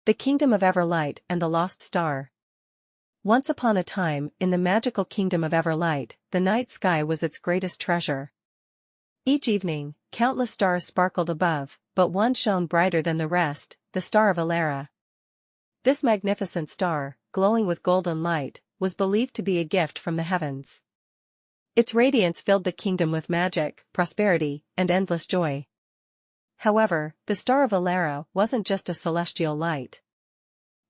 The Kingdom of Everlight and the Lost Star. Once upon a time, in the magical Kingdom of Everlight, the night sky was its greatest treasure. Each evening, countless stars sparkled above, but one shone brighter than the rest, the Star of Elara. This magnificent star, glowing with golden light, was believed to be a gift from the heavens. Its radiance filled the kingdom with magic, prosperity, and endless joy. However, the Star of Elara wasn't just a celestial light.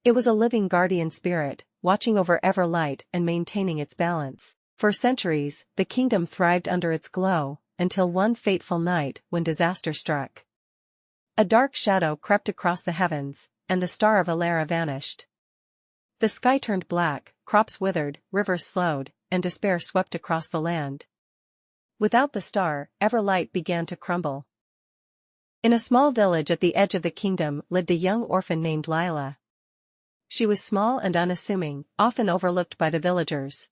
It was a living guardian spirit, watching over Everlight and maintaining its balance. For centuries, the kingdom thrived under its glow, until one fateful night when disaster struck. A dark shadow crept across the heavens, and the Star of Elara vanished. The sky turned black, crops withered, rivers slowed, and despair swept across the land. Without the star, Everlight began to crumble. In a small village at the edge of the kingdom lived a young orphan named Lila. She was small and unassuming, often overlooked by the villagers.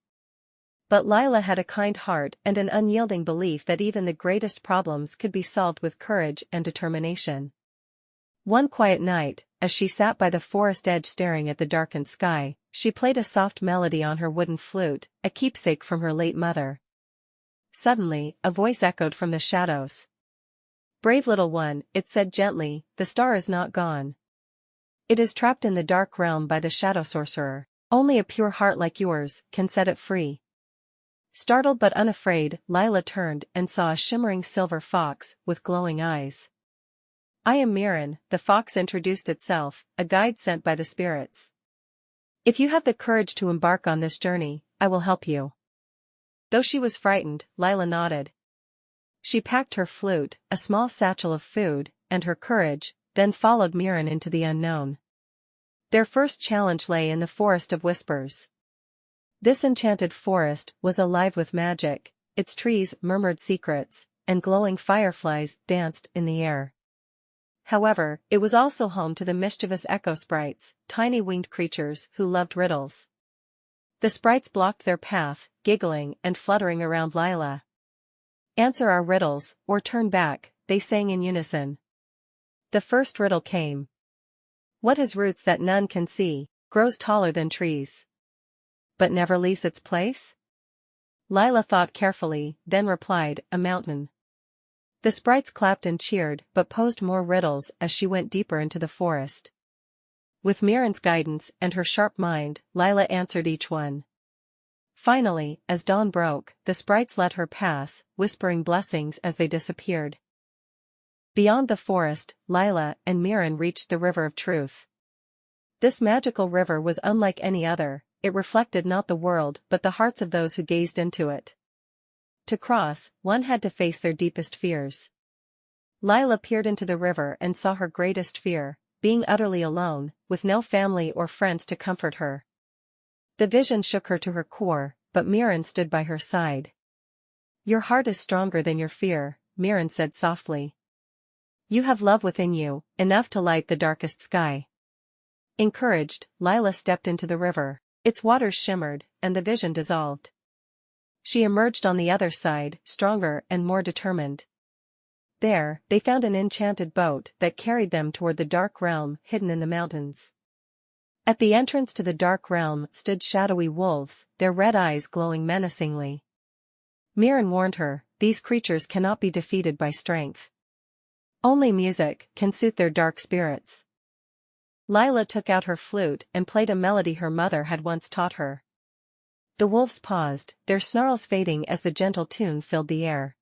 But Lila had a kind heart and an unyielding belief that even the greatest problems could be solved with courage and determination. One quiet night, as she sat by the forest edge staring at the darkened sky, she played a soft melody on her wooden flute, a keepsake from her late mother. Suddenly, a voice echoed from the shadows. "Brave little one," it said gently, "the star is not gone. It is trapped in the dark realm by the Shadow Sorcerer. Only a pure heart like yours can set it free." Startled but unafraid, Lila turned and saw a shimmering silver fox with glowing eyes. "I am Miran," the fox introduced itself, a guide sent by the spirits. "If you have the courage to embark on this journey, I will help you." Though she was frightened, Lila nodded. She packed her flute, a small satchel of food, and her courage, then followed Miran into the unknown. Their first challenge lay in the Forest of Whispers. This enchanted forest was alive with magic, its trees murmured secrets, and glowing fireflies danced in the air. However, it was also home to the mischievous echo sprites, tiny winged creatures who loved riddles. The sprites blocked their path, giggling and fluttering around Lila. "Answer our riddles, or turn back," they sang in unison. The first riddle came. "What has roots that none can see, grows taller than trees, but never leaves its place?" Lila thought carefully, then replied, "A mountain." The sprites clapped and cheered but posed more riddles as she went deeper into the forest. With Miran's guidance and her sharp mind, Lila answered each one. Finally, as dawn broke, the sprites let her pass, whispering blessings as they disappeared. Beyond the forest, Lila and Miran reached the River of Truth. This magical river was unlike any other, it reflected not the world but the hearts of those who gazed into it. To cross, one had to face their deepest fears. Lila peered into the river and saw her greatest fear, being utterly alone, with no family or friends to comfort her. The vision shook her to her core, but Miran stood by her side. "Your heart is stronger than your fear," Miran said softly. "You have love within you, enough to light the darkest sky." Encouraged, Lila stepped into the river. Its waters shimmered, and the vision dissolved. She emerged on the other side, stronger and more determined. There, they found an enchanted boat that carried them toward the dark realm hidden in the mountains. At the entrance to the dark realm stood shadowy wolves, their red eyes glowing menacingly. Miran warned her, "These creatures cannot be defeated by strength. Only music can soothe their dark spirits." Lila took out her flute and played a melody her mother had once taught her. The wolves paused, their snarls fading as the gentle tune filled the air.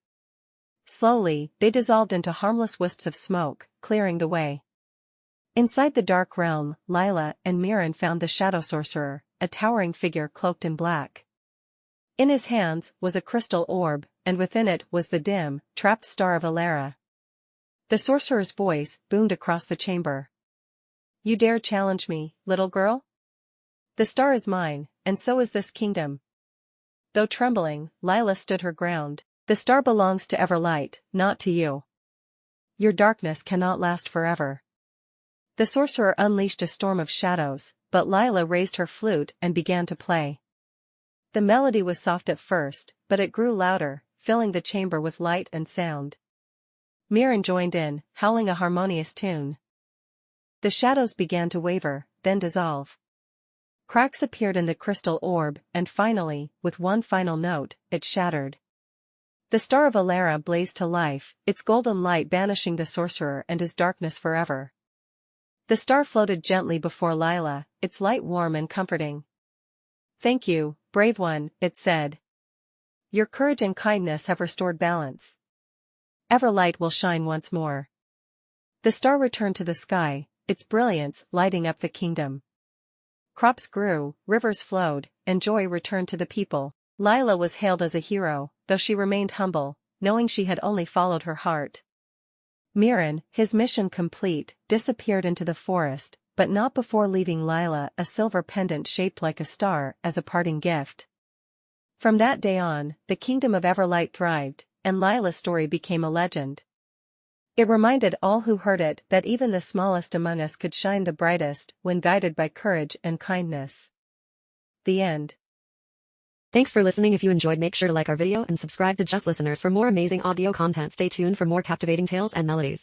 Slowly, they dissolved into harmless wisps of smoke, clearing the way. Inside the dark realm, Lila and Miran found the Shadow Sorcerer, a towering figure cloaked in black. In his hands was a crystal orb, and within it was the dim, trapped Star of Elara. The sorcerer's voice boomed across the chamber. "You dare challenge me, little girl? The star is mine, and so is this kingdom." Though trembling, Lila stood her ground. "The star belongs to Everlight, not to you. Your darkness cannot last forever." The sorcerer unleashed a storm of shadows, but Lila raised her flute and began to play. The melody was soft at first, but it grew louder, filling the chamber with light and sound. Miran joined in, howling a harmonious tune. The shadows began to waver, then dissolve. Cracks appeared in the crystal orb, and finally, with one final note, it shattered. The Star of Elara blazed to life, its golden light banishing the sorcerer and his darkness forever. The star floated gently before Lila, its light warm and comforting. "Thank you, brave one," it said. "Your courage and kindness have restored balance. Everlight will shine once more." The star returned to the sky, its brilliance lighting up the kingdom. Crops grew, rivers flowed, and joy returned to the people. Lila was hailed as a hero, though she remained humble, knowing she had only followed her heart. Mirren, his mission complete, disappeared into the forest, but not before leaving Lila a silver pendant shaped like a star as a parting gift. From that day on, the Kingdom of Everlight thrived, and Lila's story became a legend. It reminded all who heard it that even the smallest among us could shine the brightest when guided by courage and kindness. The end. Thanks for listening. If you enjoyed, make sure to like our video and subscribe to Just Listeners for more amazing audio content. Stay tuned for more captivating tales and melodies.